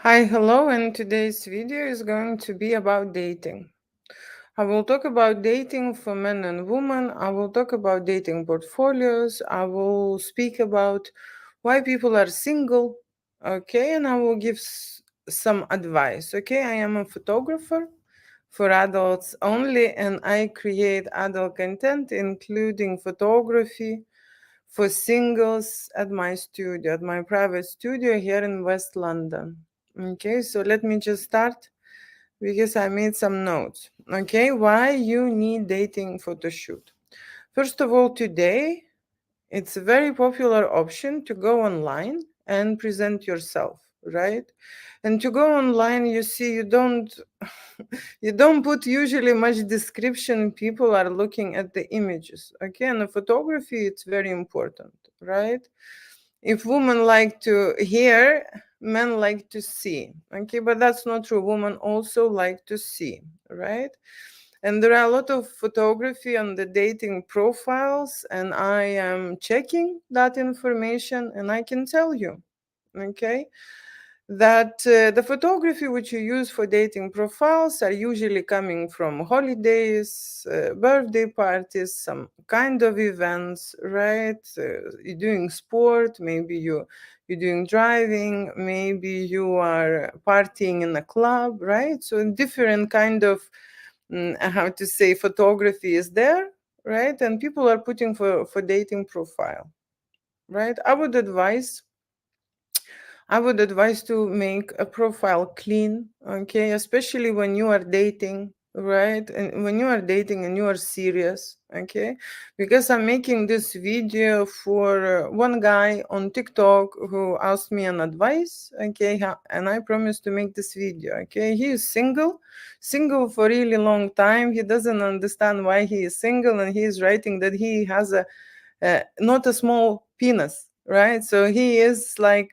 Hi, hello, and today's video is going to be about dating. I will talk about dating for men and women. I will talk about dating portfolios. I will speak about why people are single, okay, and I will give some advice, okay. I am a photographer for adults only, and I create adult content, including photography for singles at my studio, at my private studio here in West London. Okay, so let me just start because I made some notes. Okay, why you need dating photo shoot? First of all, today it's a very popular option to go online and present yourself, right? And to go online, you see, you don't put usually much description. People are looking at the images. Okay, and the photography, it's very important, right? If women like to hear, men like to see. Okay, but that's not true. Women also like to see, right? And there are a lot of photography on the dating profiles, and I am checking that information, and I can tell you, okay, that the photography which you use for dating profiles are usually coming from holidays, birthday parties, some kind of events, right? You're doing sport, maybe you're doing driving, maybe you are partying in a club, right? So different kind of how to say photography is there, right? And people are putting for dating profile, right? I would advise to make a profile clean, okay, especially when you are dating, right? And when you are dating and you are serious, okay? Because I'm making this video for one guy on TikTok who asked me an advice, okay? And I promised to make this video, okay? He is single for a really long time. He doesn't understand why he is single, and he is writing that he has not a small penis, right? So he is like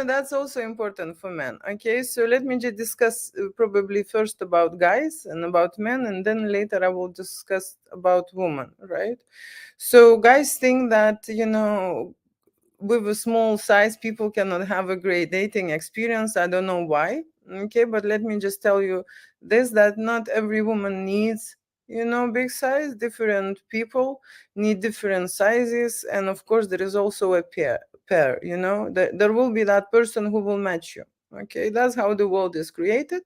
that's also important for men. Okay, so let me just discuss probably first about guys and about men, and then later I will discuss about women, right? So guys think that with a small size people cannot have a great dating experience. I don't know why, okay, but let me just tell you this, that not every woman needs big size. Different people need different sizes, and of course there is also a pair. There will be that person who will match you. Okay, that's how the world is created,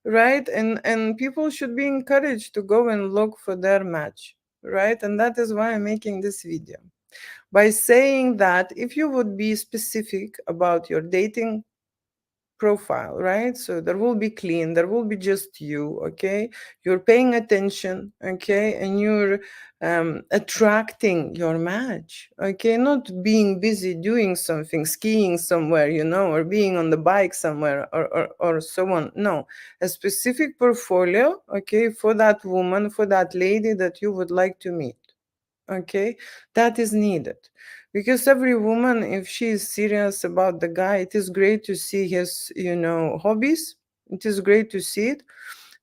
right? And people should be encouraged to go and look for their match, right? And that is why I'm making this video, by saying that if you would be specific about your dating profile, right? So there will be clean, there will be just you, okay? You're paying attention, okay? And you're attracting your match, okay? Not being busy doing something, skiing somewhere, or being on the bike somewhere, or so on. No, a specific portfolio, okay, for that woman, for that lady that you would like to meet. Okay, that is needed, because every woman, if she is serious about the guy, it is great to see his hobbies. It is great to see it.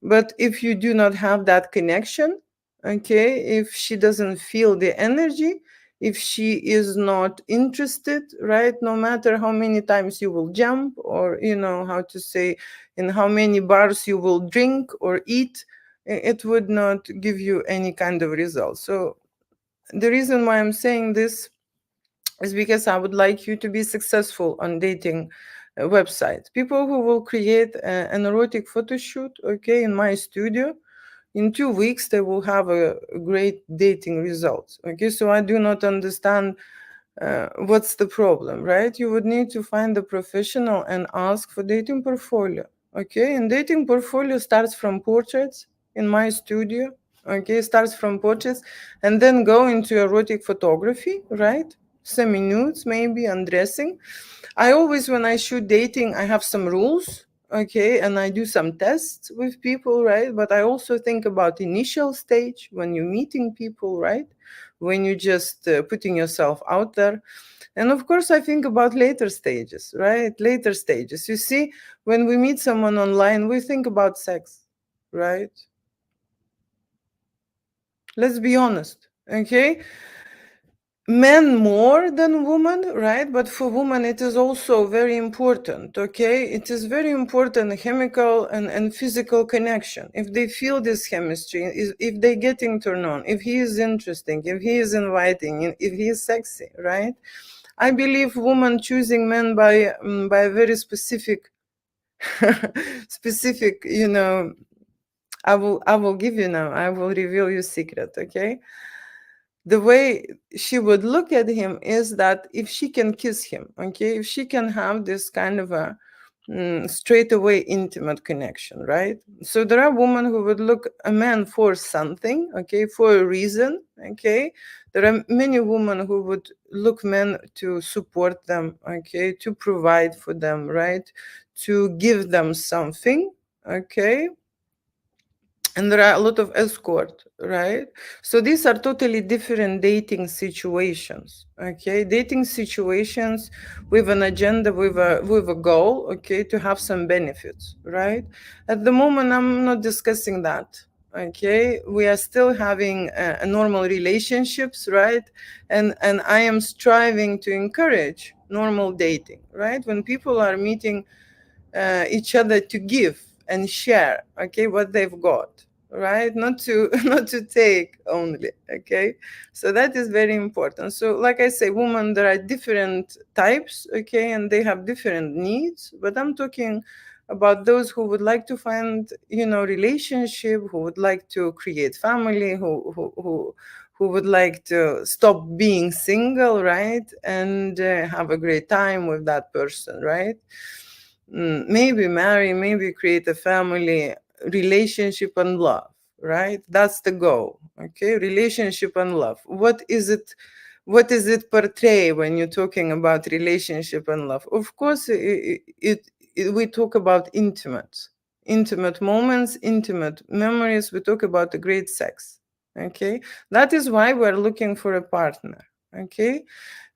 But if you do not have that connection, okay, if she doesn't feel the energy, if she is not interested, right, no matter how many times you will jump, or how to say, in how many bars you will drink or eat, it would not give you any kind of result. So the reason why I'm saying this is because I would like you to be successful on dating websites. People who will create an erotic photo shoot, okay, in my studio, in 2 weeks they will have a great dating results. Okay, so I do not understand what's the problem, right? You would need to find a professional and ask for dating portfolio. Okay, and dating portfolio starts from portraits in my studio. Okay, starts from portraits and then go into erotic photography, right? Semi nudes, maybe undressing. I always, when I shoot dating, I have some rules, okay, and I do some tests with people, right? But I also think about initial stage when you're meeting people, right? When you're just putting yourself out there. And of course, I think about later stages, right? Later stages. You see, when we meet someone online, we think about sex, right? Let's be honest, okay? men more than women, right? But for women it is also very important. Okay, it is very important, chemical and physical connection. If they feel this chemistry, if they getting turned on, if he is interesting, if he is inviting, if he is sexy, right? I believe women choosing men by a very specific specific, you know, I will give you now, I will reveal you secret. Okay, the way she would look at him is that if she can kiss him, okay, if she can have this kind of a straight away intimate connection, right? So there are women who would look a man for something, okay, for a reason, okay. There are many women who would look men to support them, okay, to provide for them, right, to give them something, okay. And there are a lot of escort, right? So these are totally different dating situations, okay? Dating situations with an agenda, with a goal, okay, to have some benefits, right? At the moment, I'm not discussing that, okay? We are still having a normal relationships, right? And I am striving to encourage normal dating, right? When people are meeting each other to give and share, okay, what they've got, right? Not to not to take only, okay. So that is very important. So like I say, women, there are different types, okay, and they have different needs, but I'm talking about those who would like to find, you know, relationship, who would like to create family, who would like to stop being single, right, and have a great time with that person, right. Maybe marry, maybe create a family, relationship and love, right? That's the goal, okay? Relationship and love. What is it? What does it portray when you're talking about relationship and love? Of course, we talk about intimate moments, intimate memories. We talk about the great sex, okay? That is why we're looking for a partner, okay?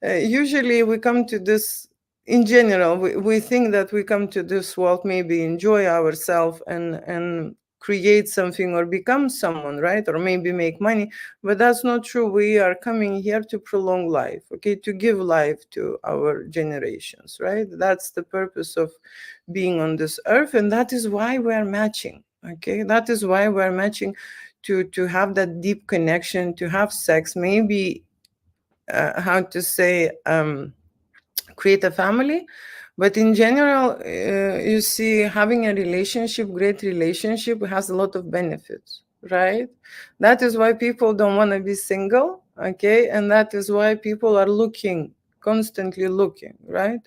Usually we come to this, in general, we think that we come to this world maybe enjoy ourselves and create something or become someone, right, or maybe make money, but that's not true. We are coming here to prolong life, okay, to give life to our generations, right? That's the purpose of being on this earth, and that is why we're matching, okay. That is why we're matching, to have that deep connection, to have sex, maybe how to say, create a family. But in general, you see, having a relationship, great relationship, has a lot of benefits, right? That is why people don't want to be single, okay? And that is why people are looking, constantly looking, right?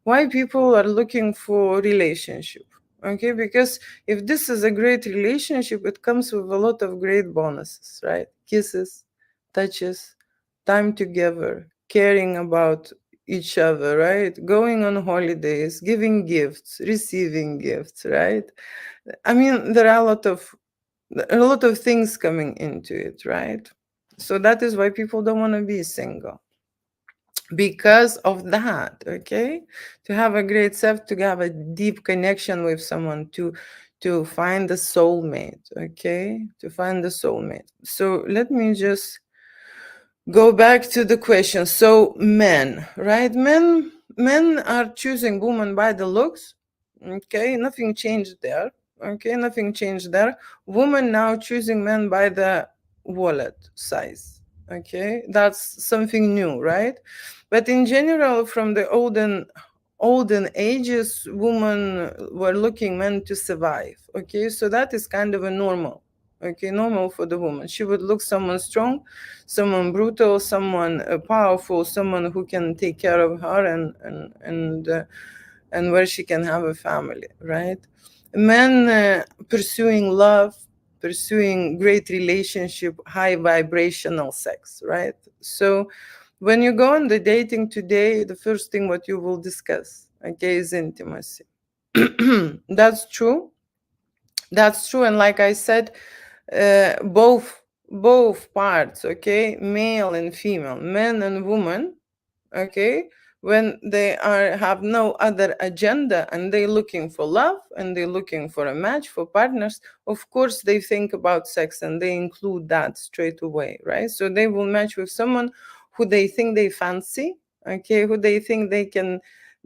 Why people are looking for relationship, okay? Because if this is a great relationship, it comes with a lot of great bonuses, right? Kisses, touches, time together, caring about each other, right? Going on holidays, giving gifts, receiving gifts, right? I mean, there are a lot of things coming into it, right? So that is why people don't want to be single. Because of that, okay? To have a great self, to have a deep connection with someone, to find the soulmate, okay? To find the soulmate. So let me just go back to the question. So men, right? Men are choosing women by the looks. Okay, nothing changed there. Okay, nothing changed there. Women now choosing men by the wallet size. Okay, that's something new, right? But in general, from the olden ages, women were looking men to survive. Okay, so that is kind of a normal. Okay, normal for the woman. She would look someone strong, someone brutal, someone powerful, someone who can take care of her and where she can have a family, right? Men pursuing love, pursuing great relationship, high vibrational sex, right? So when you go on the dating today, the first thing what you will discuss, okay, is intimacy. That's true. That's true. And like I said, both parts, okay, male and female, men and women, okay, when they are have no other agenda and they're looking for love and they're looking for a match, for partners, of course they think about sex and they include that straight away, right? So they will match with someone who they think they fancy, okay, who they think they can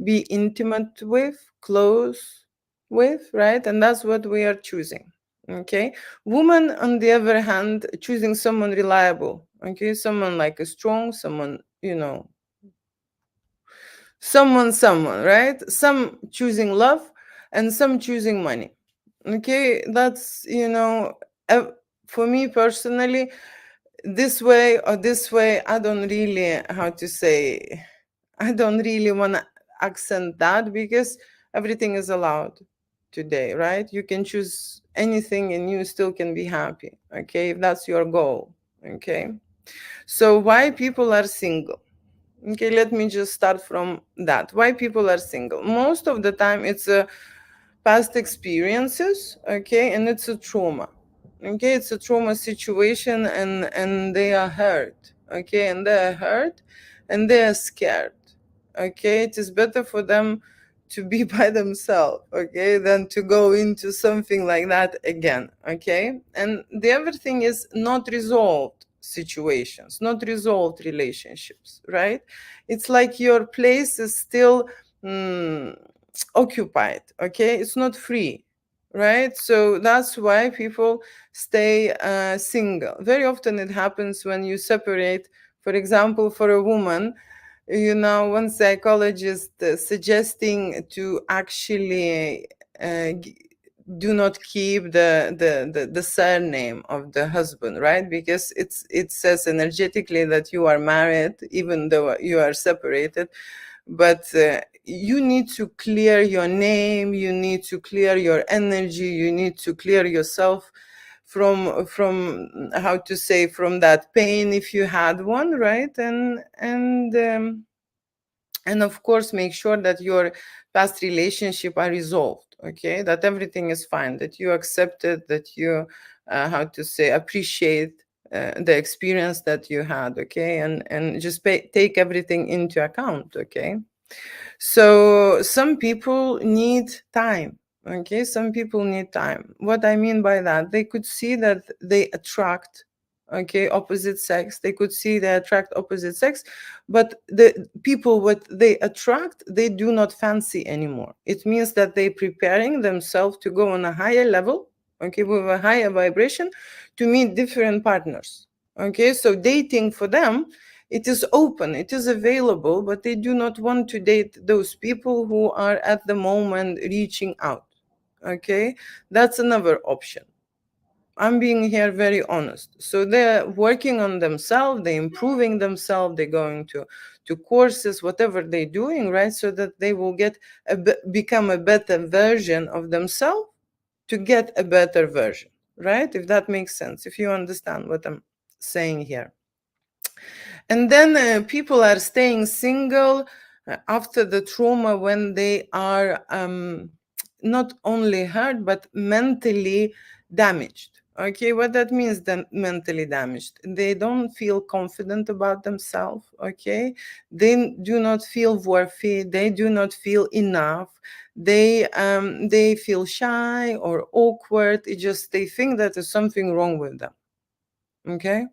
be intimate with, close with, right? And that's what we are choosing. Okay, woman on the other hand, choosing someone reliable, okay, someone like a strong, someone, someone, right? Some choosing love and some choosing money. Okay, that's, uh, for me personally, this way or this way, I don't really, how to say, I don't really want to accent that, because everything is allowed today, right? You can choose anything and you still can be happy, okay, if that's your goal. Okay, so why people are single? Okay, let me just start from that. Why people are single? Most of the time, it's a past experiences, okay, and it's a trauma. Okay, it's a trauma situation, and they are hurt. Okay, and they are hurt, and they are scared. Okay, it is better for them to be by themselves, okay, than to go into something like that again. Okay, and the other thing is not resolved situations, not resolved relationships, right? It's like your place is still occupied, okay, it's not free, right? So that's why people stay single. Very often it happens when you separate. For example, for a woman, one psychologist suggesting to actually do not keep the surname of the husband, right? Because it says energetically that you are married even though you are separated. But you need to clear your name, you need to clear your energy, you need to clear yourself from how to say, from that pain if you had one, right? And of course make sure that your past relationship are resolved, okay, that everything is fine, that you accept it, that you how to say, appreciate the experience that you had, okay, and just take everything into account, okay. So some people need time. Okay, some people need time. What I mean by that, they could see that they attract, okay, opposite sex. They could see they attract opposite sex, but the people what they attract, they do not fancy anymore. It means that they preparing themselves to go on a higher level, okay, with a higher vibration, to meet different partners. Okay, so dating for them, it is open, it is available, but they do not want to date those people who are at the moment reaching out. Okay, that's another option. I'm being here very honest. So they're working on themselves, they're improving themselves, they're going to courses, whatever they're doing, right? So that they will become a better version of themselves to get a better version, right? If that makes sense, if you understand what I'm saying here. And then people are staying single after the trauma, when they are not only hurt, but mentally damaged. Okay, what that means, then mentally damaged. They don't feel confident about themselves. Okay, they do not feel worthy. They do not feel enough. They feel shy or awkward. It just, they think that there's something wrong with them. Okay,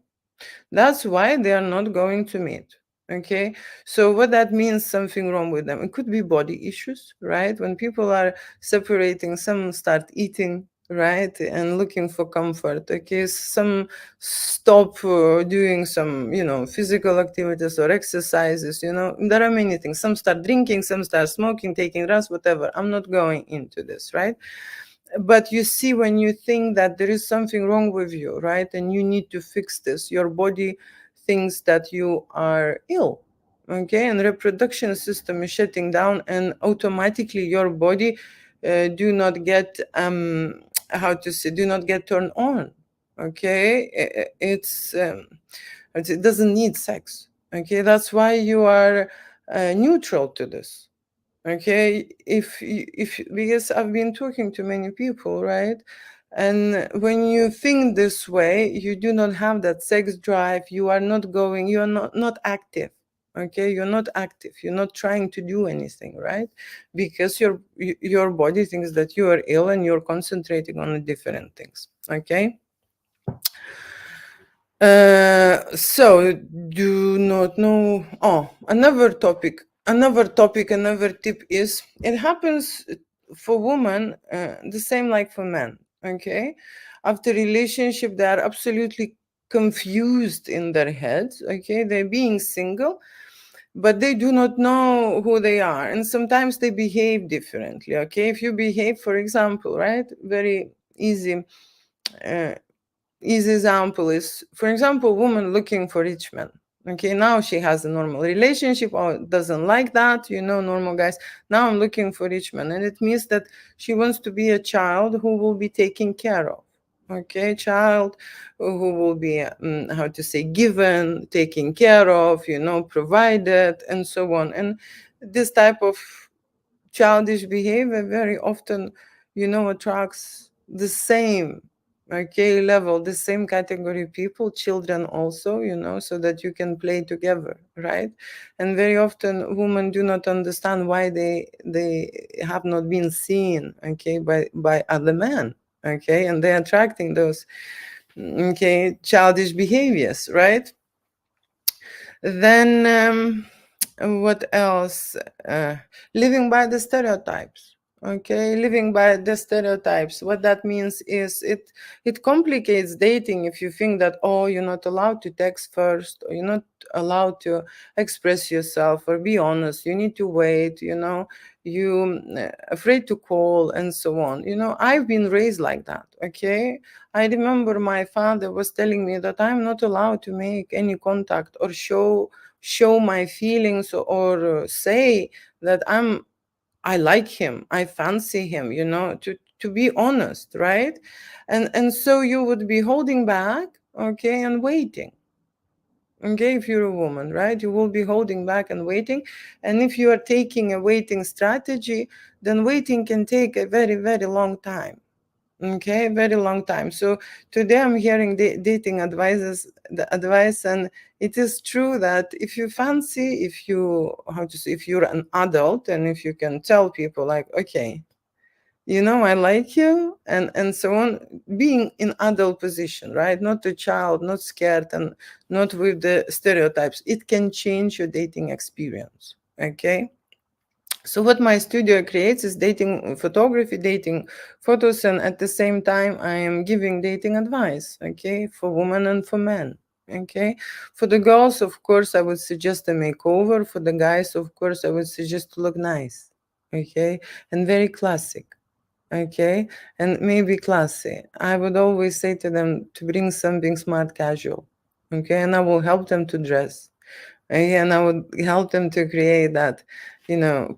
that's why they are not going to meet. Okay, so what that means, something wrong with them, it could be body issues, right? When people are separating, some start eating, right, and looking for comfort. Okay, some stop doing some, physical activities or exercises. There are many things. Some start drinking, some start smoking, taking drugs, whatever. I'm not going into this, right? But you see, when you think that there is something wrong with you, right, and you need to fix this, your body thinks that you are ill. Okay, and reproduction system is shutting down, and automatically your body do not get how to say, do not get turned on. Okay, it doesn't need sex. Okay, that's why you are neutral to this. Okay, because I've been talking to many people, right, and when you think this way, you do not have that sex drive, you are not going, you are not active. Okay, you're not active, you're not trying to do anything, right? Because your body thinks that you are ill and you're concentrating on different things. Okay, So do not know. Oh, another tip is it happens for women the same like for men. Okay, after relationship, they are absolutely confused in their heads. Okay, they're being single, but they do not know who they are, and sometimes they behave differently. Okay, if you behave, for example, right, very easy. Uh, Easy example is, for example, woman looking for rich man. Okay, now she has a normal relationship or doesn't like that, normal guys. Now I'm looking for rich man, and it means that she wants to be a child who will be taken care of. Okay, child who will be, how to say, given, taken care of, provided, and so on. And this type of childish behavior very often, attracts the same, okay, level, the same category people, children also, so that you can play together, right? And very often women do not understand why they have not been seen, okay, by other men, okay, and they're attracting those, okay, childish behaviors, right? Then what else? uh, Living by the stereotypes. Okay, living by the stereotypes, what that means is it complicates dating if you think that, oh, you're not allowed to text first, or you're not allowed to express yourself or be honest, you need to wait, you afraid to call, and so on. I've been raised like that. Okay, I remember my father was telling me that I'm not allowed to make any contact or show my feelings, or say that I like him, I fancy him, to be honest, right? And so you would be holding back, okay, and waiting. Okay, if you're a woman, right, you will be holding back and waiting. And if you are taking a waiting strategy, then waiting can take a very, very long time. Okay, very long time. So today I'm hearing dating advice, and it is true that if you fancy, if you, how to say, if you're an adult, and if you can tell people like, okay, I like you, and so on, being in adult position, right, not a child, not scared, and not with the stereotypes, it can change your dating experience. Okay, so what my studio creates is dating photography, dating photos, and at the same time I am giving dating advice, okay, for women and for men. Okay, for the girls, of course, I would suggest a makeover. For the guys, of course, I would suggest to look nice, okay, and very classic, okay, and maybe classy. I would always say to them to bring something smart casual, okay, and I will help them to dress. And I would help them to create that,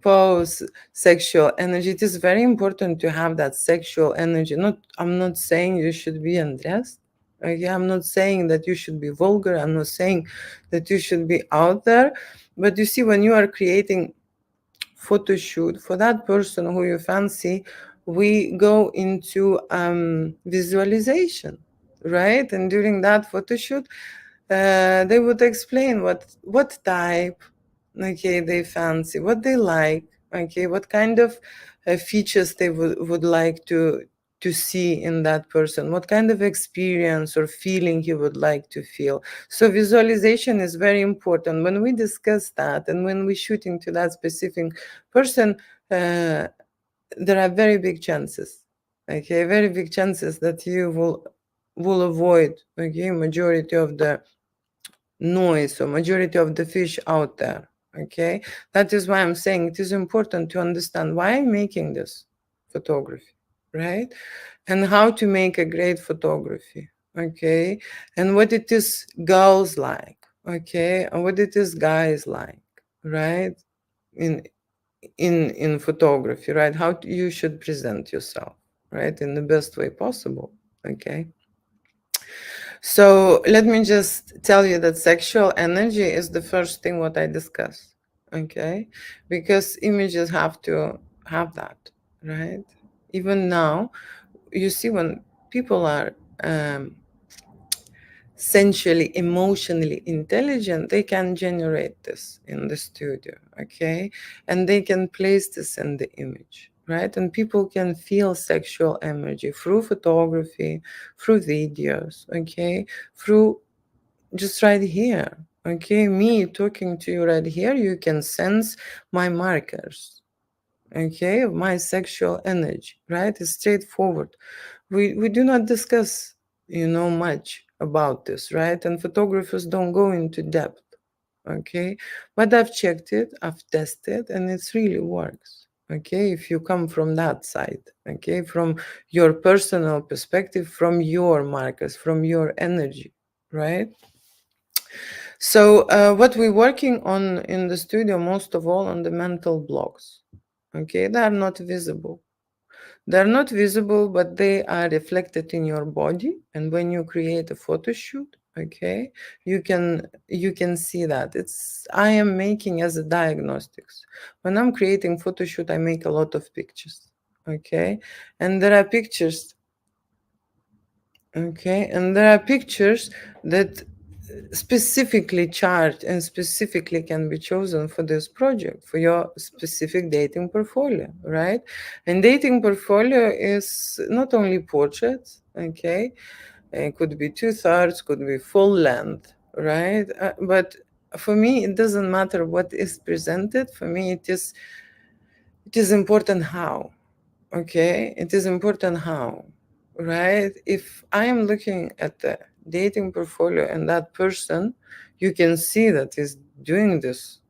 pose, sexual energy. It is very important to have that sexual energy. I'm not saying you should be undressed. Okay, I'm not saying that you should be vulgar. I'm not saying that you should be out there. But you see, when you are creating photo shoot for that person who you fancy, we go into visualization, right? And during that photo shoot, they would explain what type, okay, they fancy, what they like, okay, what kind of features they would like to see in that person, what kind of experience or feeling you would like to feel. So visualization is very important. When we discuss that and when we shoot into that specific person, there are very big chances, okay, very big chances that you will avoid, okay, majority of the noise or majority of the fish out there. Okay, that is why I'm saying it is important to understand why I'm making this photography, right, and how to make a great photography, okay, and what it is girls like, okay, and what it is guys like, right, in in photography, right, how you should present yourself, right, in the best way possible. Okay, so let me just tell you that sexual energy is the first thing what I discuss, okay? Because images have to have that, right? Even now, you see, when people are sensually, emotionally intelligent, they can generate this in the studio, okay? And they can place this in the image, right? And people can feel sexual energy through photography, through videos, okay? Through just right here. Okay, me talking to you right here, you can sense my markers. Okay, my sexual energy, right? It's straightforward. We do not discuss, much about this, right? And photographers don't go into depth. Okay, but I've checked it, I've tested, and it really works. Okay, if you come from that side, okay, from your personal perspective, from your markers, from your energy, right? So, what we're working on in the studio, most of all, on the mental blocks. Okay, they are not visible. They're not visible, but they are reflected in your body. And when you create a photo shoot, okay, you can see that. I am making as a diagnostics. When I'm creating photo shoot, I make a lot of pictures. Okay, and there are pictures. Okay, and there are pictures that specifically charged and specifically can be chosen for this project, for your specific dating portfolio, right? And dating portfolio is not only portraits, okay? It could be two-thirds, could be full length, right? But for me, it doesn't matter what is presented. For me, it is important how. Okay, it is important how, right? If I am looking at the dating portfolio and that person, you can see that he's doing this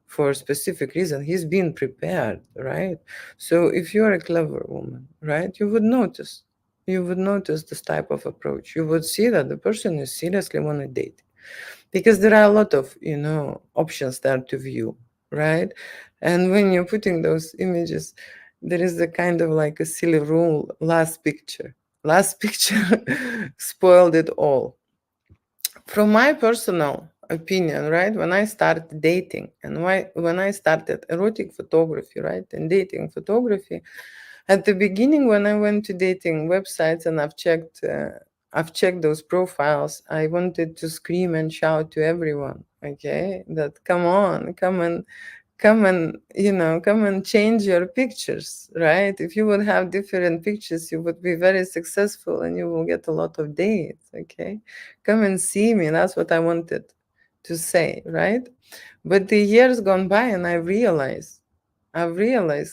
for a specific reason. He's been prepared, right? So if you're a clever woman, right, you would notice. You would notice this type of approach. You would see that the person is seriously want to date because there are a lot of options there to view, right? And when you're putting those images, there is a kind of like a silly rule: last picture spoiled it all. From my personal opinion, right, when I started dating and when I started erotic photography, right, and dating photography, at the beginning, when I went to dating websites and I've checked those profiles, I wanted to scream and shout to everyone, okay, that come on, come and change your pictures, right? If you would have different pictures, you would be very successful and you will get a lot of dates, okay? Come and see me. That's what I wanted to say, right? But the years gone by and I've realized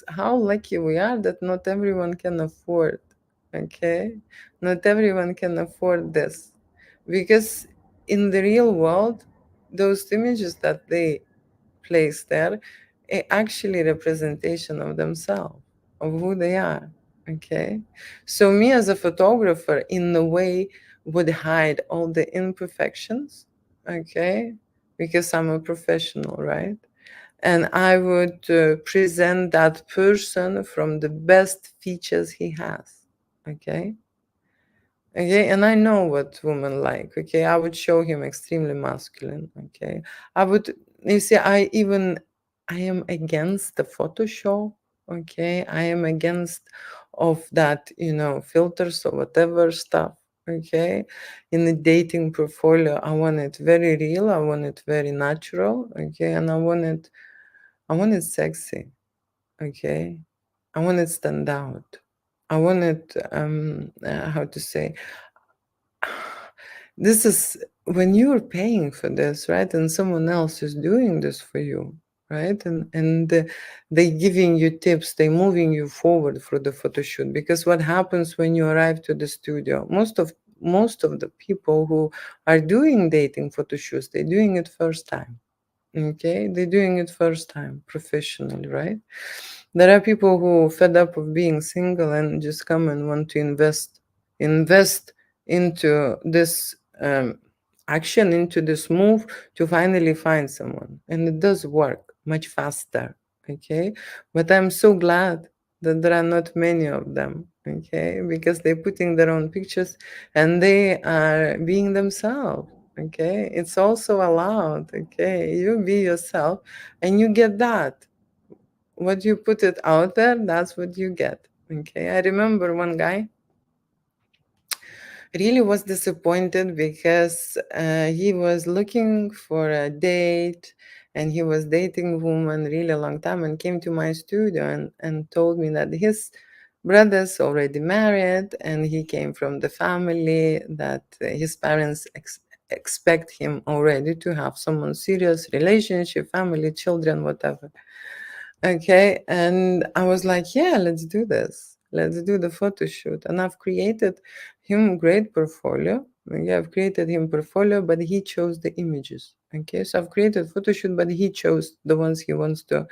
how lucky we are that not everyone can afford, okay? Not everyone can afford this. Because in the real world, those images that they place there actually representation of themselves, of who they are, okay? So me as a photographer, in a way, would hide all the imperfections, okay? Because I'm a professional, right? And I would present that person from the best features he has. Okay. Okay. And I know what women like. Okay. I would show him extremely masculine. Okay. You see, I am against the Photoshop. Okay. I am against of that, filters or whatever stuff. Okay. In the dating portfolio, I want it very real. I want it very natural. Okay. And I want it sexy, okay? I want it stand out. I want it, how to say, this is when you're paying for this, right? And someone else is doing this for you, right? And they giving you tips, they moving you forward for the photo shoot. Because what happens when you arrive to the studio? Most of the people who are doing dating photo shoots, they're doing it first time. Okay, they're doing it first time professionally, right? There are people who fed up of being single and just come and want to invest into this action, into this move to finally find someone. And it does work much faster. Okay, but I'm so glad that there are not many of them. Okay, because they're putting their own pictures and they are being themselves. Okay, it's also allowed. Okay, you be yourself and you get that. What you put it out there, that's what you get. Okay, I remember one guy really was disappointed because he was looking for a date and he was dating a woman really long time and came to my studio and told me that his brother's already married and he came from the family that his parents expect him already to have someone serious, relationship, family, children, whatever. Okay, and I was like, yeah, let's do this. Let's do the photo shoot. And I've created him great portfolio. Yeah, I've created him portfolio, but he chose the images. Okay, so I've created photo shoot, but he chose the ones he wants to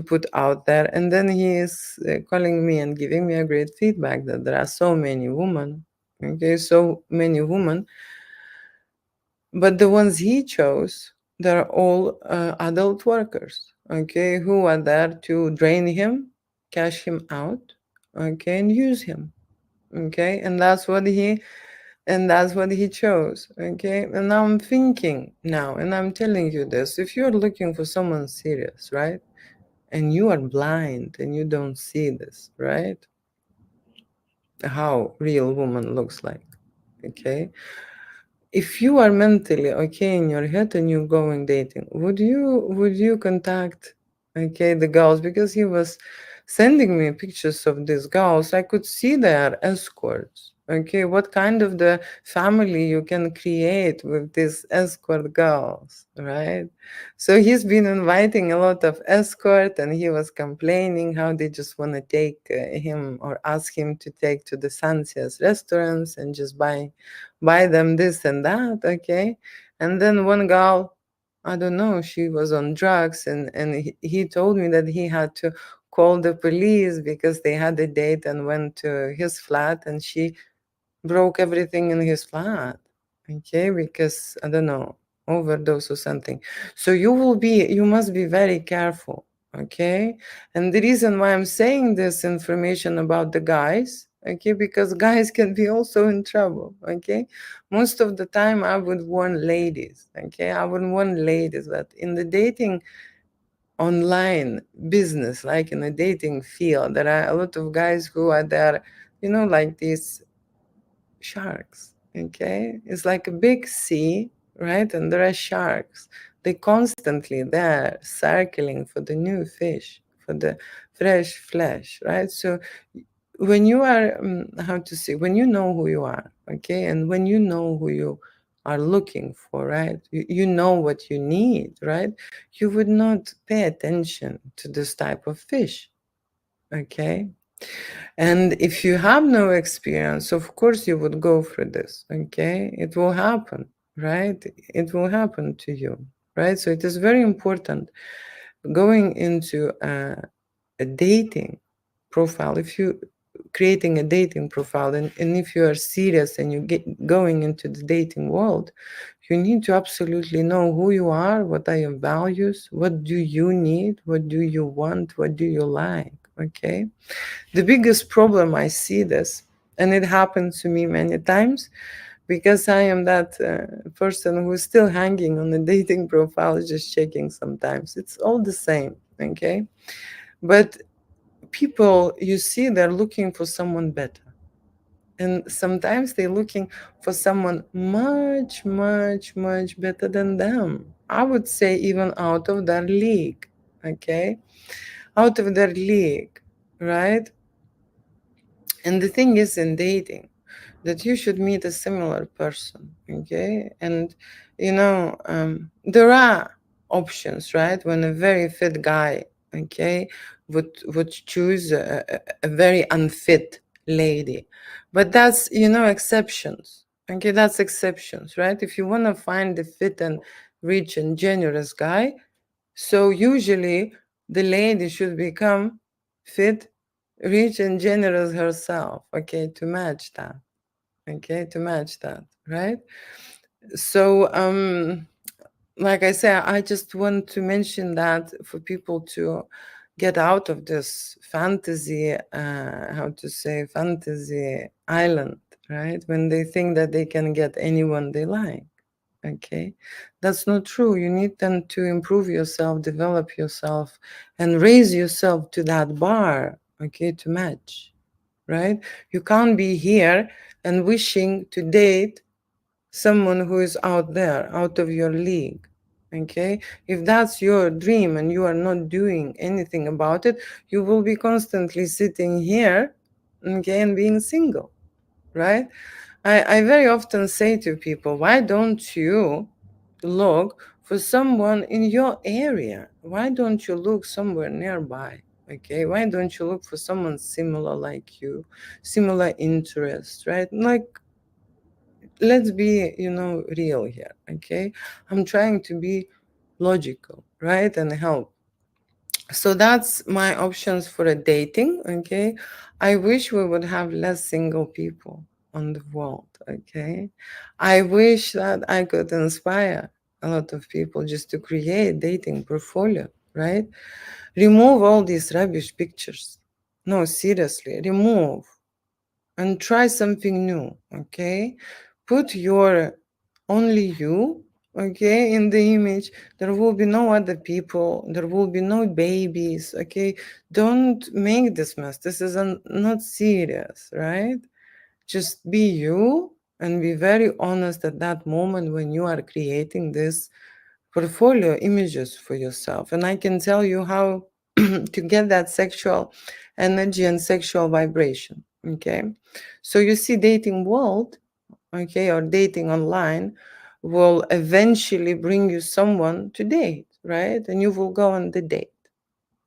put out there. And then he is calling me and giving me a great feedback that there are so many women. Okay, so many women, but the ones he chose, they're all adult workers, okay, who are there to drain him, cash him out, okay, and use him, okay, and that's what he chose, okay. And now I'm thinking now, and I'm telling you this: if you're looking for someone serious, right, and you are blind and you don't see this, right, how real woman looks like, okay, if you are mentally okay in your head and you're going dating, would you contact, okay, the girls? Because he was sending me pictures of these girls. I could see they are escorts. Okay, what kind of the family you can create with these escort girls, right? So he's been inviting a lot of escort, and he was complaining how they just want to take him or ask him to take to the fanciest restaurants and just buy them this and that, okay. And then one girl, I don't know, she was on drugs, and he told me that he had to call the police because they had a date and went to his flat, and she broke everything in his flat, okay, because I don't know, overdose or something. So you must be very careful, okay. And the reason why I'm saying this information about the guys, okay, because guys can be also in trouble, okay. Most of the time I would warn ladies, okay, I would warn ladies that in the dating online business, like in the dating field, there are a lot of guys who are there, like these sharks, okay. It's like a big sea, right, and there are sharks. They constantly there circling for the new fish, for the fresh flesh, right? So when you are how to say, when you know who you are, okay, and when you know who you are looking for, right, you know what you need, right, you would not pay attention to this type of fish, okay. And if you have no experience, of course you would go through this, okay? It will happen, right? It will happen to you, right? So it is very important going into a dating profile. If you creating a dating profile, and if you are serious and you get going into the dating world, you need to absolutely know who you are, what are your values, what do you need, what do you want, what do you like, okay? The biggest problem I see this, and it happened to me many times, because I am that person who is still hanging on the dating profile, just checking sometimes. It's all the same, okay? But people, you see, they're looking for someone better. And sometimes they're looking for someone much, much, much better than them. I would say even out of their league, okay? Out of their league, right? And the thing is in dating that you should meet a similar person, okay? And there are options, right? When a very fit guy, okay, would choose a very unfit lady, but that's exceptions, okay? That's exceptions, right? If you want to find the fit and rich and generous guy, so usually the lady should become fit, rich, and generous herself, okay, to match that. Okay, to match that, right? So like I say, I just want to mention that for people to get out of this fantasy, how to say, fantasy island, right? When they think that they can get anyone they like. Okay, that's not true. You need then to improve yourself, develop yourself, and raise yourself to that bar, okay, to match, right? You can't be here and wishing to date someone who is out there, out of your league, okay? If that's your dream and you are not doing anything about it, you will be constantly sitting here, okay, and being single, right? I very often say to people, why don't you look for someone in your area? Why don't you look somewhere nearby? Okay, why don't you look for someone similar like you, similar interests, right? Like, let's be, real here, okay? I'm trying to be logical, right? And help. So that's my options for a dating, okay? I wish we would have less single people on the world, okay? I wish that I could inspire a lot of people just to create dating portfolio, right? Remove all these rubbish pictures. No, seriously, remove and try something new, okay? Put your only you, okay, in the image. There will be no other people, there will be no babies, okay? Don't make this mess. This is not serious, right? Just be you and be very honest at that moment when you are creating this portfolio images for yourself. And I can tell you how to get that sexual energy and sexual vibration, okay? So you see, dating world, okay, or dating online will eventually bring you someone to date, right? And you will go on the date,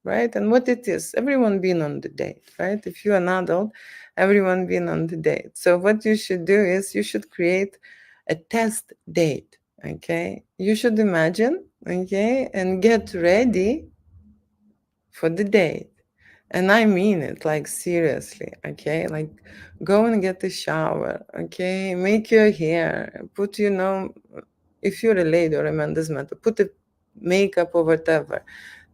right? And what it is, everyone been on the date, right? If you're an adult, everyone been on the date. So what you should do is you should create a test date, okay? You should imagine, okay, and get ready for the date. And I mean it, like, seriously, okay? Like, go and get a shower, okay? Make your hair, put, if you're a lady or a man, doesn't matter, put the makeup or whatever.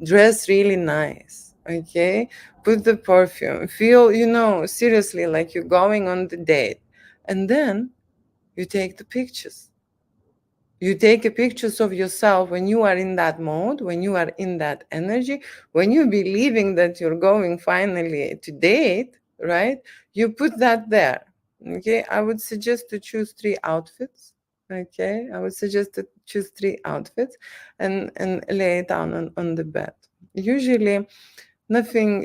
Dress really nice, okay? Put the perfume. Feel, seriously, like you're going on the date. And then you take the pictures. You take a pictures of yourself when you are in that mode, when you are in that energy, when you believing that you're going finally to date, right? You put that there. Okay. I would suggest to choose 3 outfits. Okay. I would suggest to choose 3 outfits and lay it down on the bed. Usually nothing,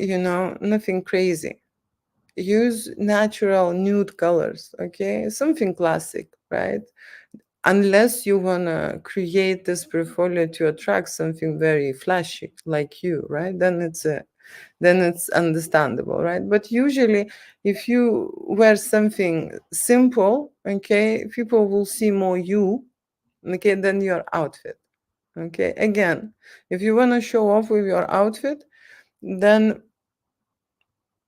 nothing crazy. Use natural nude colors. Okay. Something classic, right? Unless you want to create this portfolio to attract something very flashy like you, right? Then it's understandable, right? But usually if you wear something simple, okay, people will see more you, okay, than your outfit. Okay, again, if you want to show off with your outfit, then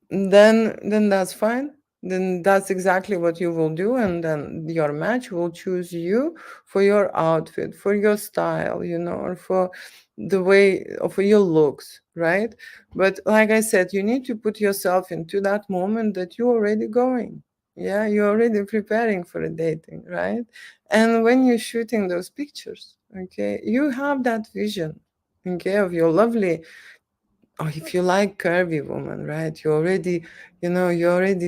then that's fine. Then that's exactly what you will do, and then your match will choose you for your outfit, for your style, or for the way, or for your looks, right? But like I said, you need to put yourself into that moment that you're already going. Yeah, you're already preparing for a dating, right? And when you're shooting those pictures, okay, you have that vision, okay, of your lovely, or if you like curvy woman, right? You already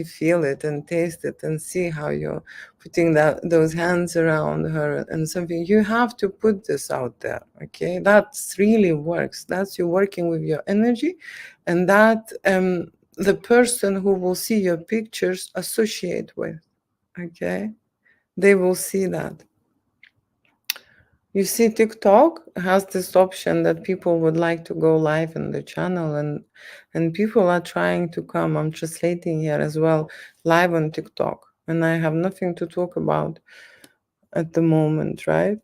feel it and taste it and see how you're putting those hands around her and something. You have to put this out there, okay? That really works. That's you working with your energy, and that the person who will see your pictures associate with, okay? They will see that. You see, TikTok has this option that people would like to go live in the channel, and people are trying to come. I'm translating here as well, live on TikTok, and I have nothing to talk about at the moment, right?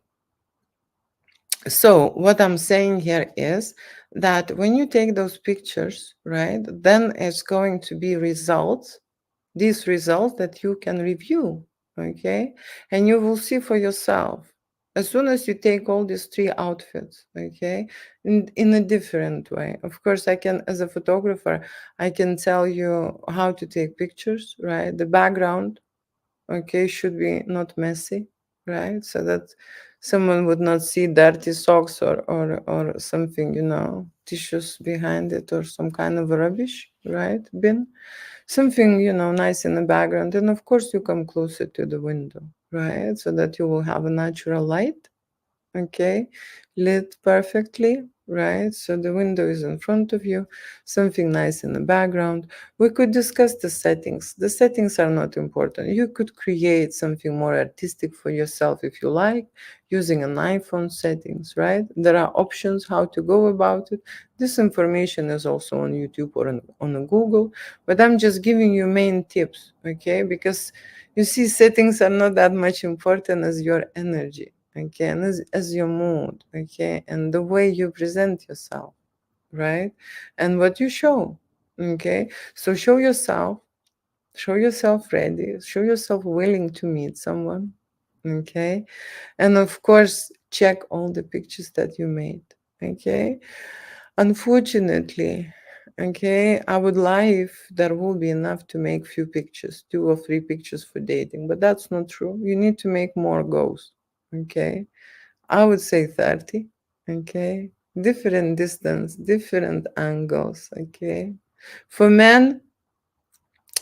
So what I'm saying here is that when you take those pictures, right, then it's going to be results, these results that you can review, okay? And you will see for yourself. As soon as you take all these 3 outfits, okay, in a different way. Of course, I can, as a photographer, I can tell you how to take pictures, right? The background, okay, should be not messy, right? So that someone would not see dirty socks or something, tissues behind it or some kind of rubbish, right? Bin. Something, nice in the background. And of course, you come closer to the window, right? So that you will have a natural light, okay, lit perfectly. right? So the window is in front of you, something nice in the background. We could discuss the settings. The settings are not important. You could create something more artistic for yourself if you like, using an iPhone settings, right? There are options how to go about it. This information is also on YouTube or on Google, but I'm just giving you main tips, okay? Because you see, settings are not that much important as your energy, okay, and as your mood, okay, and the way you present yourself, right, and what you show, okay. So show yourself ready, show yourself willing to meet someone, okay, and of course check all the pictures that you made, okay. Unfortunately, okay, I would lie if there will be enough to make few pictures, 2 or 3 pictures for dating, but that's not true. You need to make more goals, okay? I would say 30, okay? Different distance, different angles, okay? For men,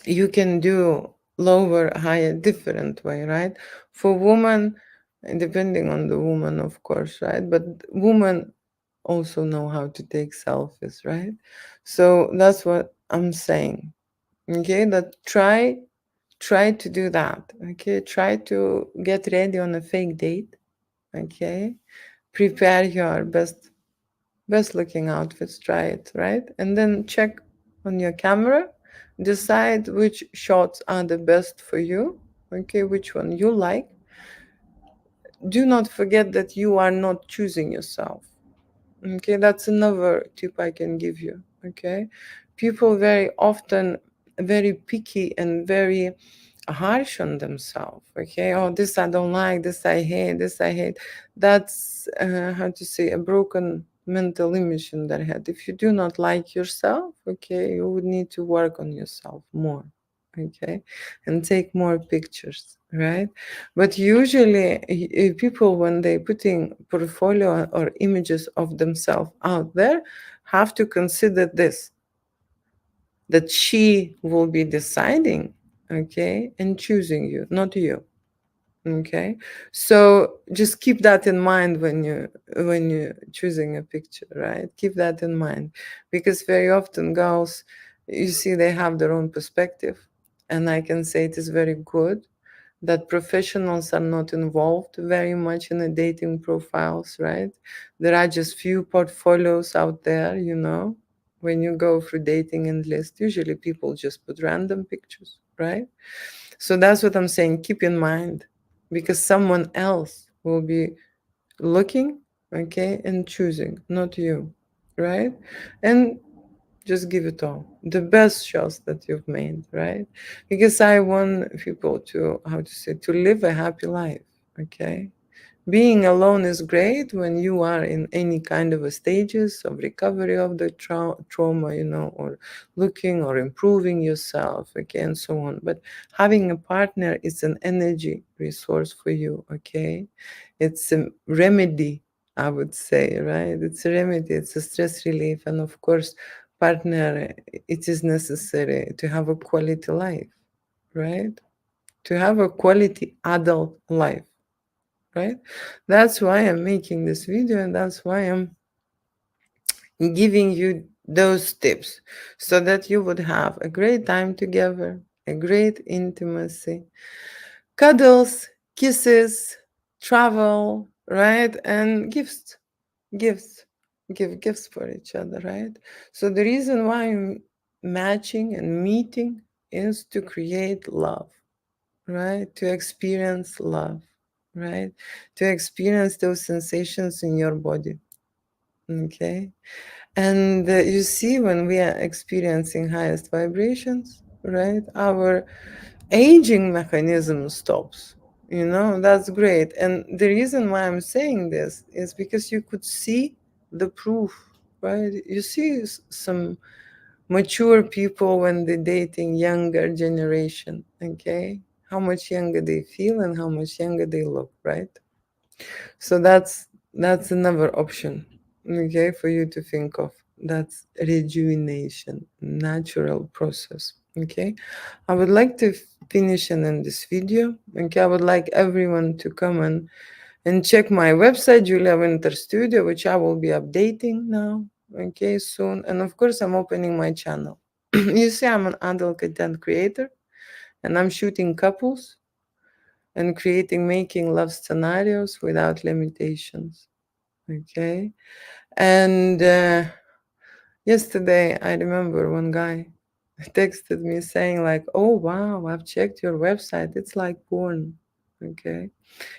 you can do lower, higher, different way, right? For woman, depending on the woman, of course, right? But women also know how to take selfies, right? So that's what I'm saying. Okay, that try to do that. Okay, try to get ready on a fake date. Okay, prepare your best looking outfits, try it, right? And then check on your camera, decide which shots are the best for you, okay, which one you like. Do not forget that you are not choosing yourself. Okay, that's another tip I can give you. Okay, people very often very picky and very harsh on themselves. Okay, oh, this I don't like, this I hate, this I hate. That's how to say, a broken mental image in their head. If you do not like yourself, okay, you would need to work on yourself more. Okay, and take more pictures, right? But usually, people, when they putting portfolio or images of themselves out there, have to consider this, that she will be deciding, okay, and choosing you, not you. Okay, so just keep that in mind when you're choosing a picture, right? Keep that in mind, because very often girls, you see, they have their own perspective, and I can say it is very good that professionals are not involved very much in the dating profiles, right? There are just few portfolios out there, you know. When you go through dating and list, usually people just put random pictures, right? So that's what I'm saying. Keep in mind, because someone else will be looking, okay, and choosing, not you, right? And just give it all, the best shots that you've made, right? Because I want people to, how to say, to live a happy life, okay? Being alone is great when you are in any kind of a stages of recovery of the trauma, you know, or looking or improving yourself, okay, and so on. But having a partner is an energy resource for you, okay? It's a remedy, I would say, right? It's a remedy, it's a stress relief, and of course, partner, it is necessary to have a quality life, right? To have a quality adult life, right? That's why I'm making this video, and that's why I'm giving you those tips, so that you would have a great time together, a great intimacy, cuddles, kisses, travel, right? And gifts, gifts, give gifts for each other, right? So the reason why I'm matching and meeting is to create love, right? To experience love, right? To experience those sensations in your body, okay? And you see, when we are experiencing highest vibrations, right, our aging mechanism stops. You know, that's great. And the reason why I'm saying this is because you could see the proof, right? You see some mature people when they're dating younger generation, okay? How much younger they feel and how much younger they look, right? So that's another option, okay, for you to think of. That's rejuvenation, natural process, okay. I would like to finish and end this video, okay. I would like everyone to come and And check my website, Julia Winter Studio, which I will be updating now, okay, soon. And of course, I'm opening my channel. You see, I'm an adult content creator, and I'm shooting couples and making love scenarios without limitations, okay? And yesterday, I remember one guy texted me saying like, oh, wow, I've checked your website. It's like porn, okay?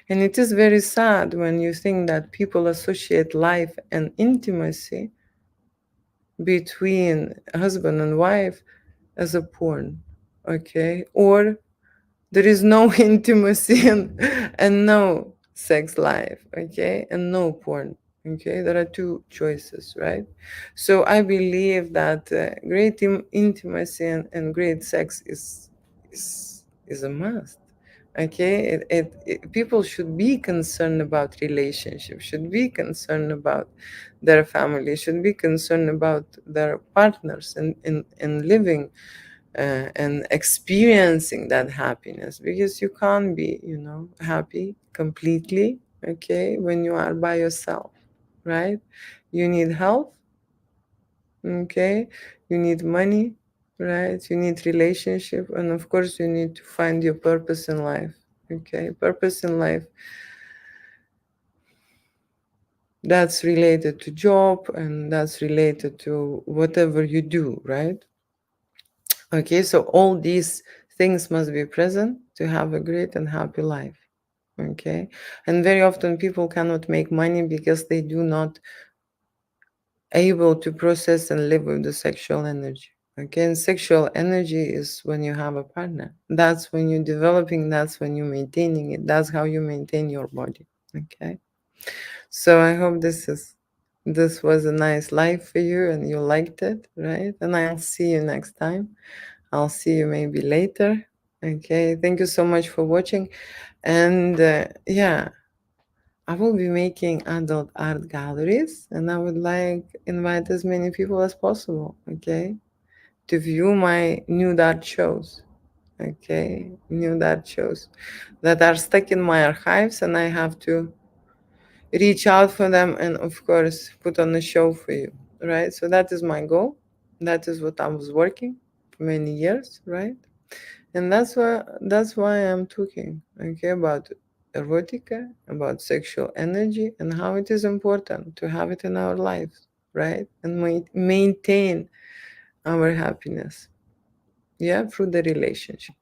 And it is very sad when you think that people associate life and intimacy between husband and wife as a porn, okay? Or there is no intimacy and no sex life, okay? And no porn, okay? There are two choices, right? So I believe that great intimacy and great sex is a must, okay? People should be concerned about relationships, should be concerned about their family, should be concerned about their partners and living and experiencing that happiness, because you can't be, happy completely, okay, when you are by yourself, right? You need health, okay, you need money, right? You need relationship, and of course you need to find your purpose in life, okay? Purpose in life, that's related to job, and that's related to whatever you do, right? Okay, so all these things must be present to have a great and happy life. Okay, and very often people cannot make money because they do not able to process and live with the sexual energy. Okay, and sexual energy is when you have a partner. That's when you're developing, that's when you're maintaining it. That's how you maintain your body. Okay. So I hope this was a nice life for you and you liked it, right? And I'll see you next time. I'll see you maybe later. Okay, thank you so much for watching. And yeah, I will be making adult art galleries, and I would like invite as many people as possible, okay, to view my nude art shows. Okay, nude art shows that are stuck in my archives, and I have to reach out for them and of course put on a show for you, right? So that is my goal. That is what I was working for many years, right? And that's why I'm talking, okay, about erotica, about sexual energy, and how it is important to have it in our lives, right? And maintain our happiness, yeah, through the relationship.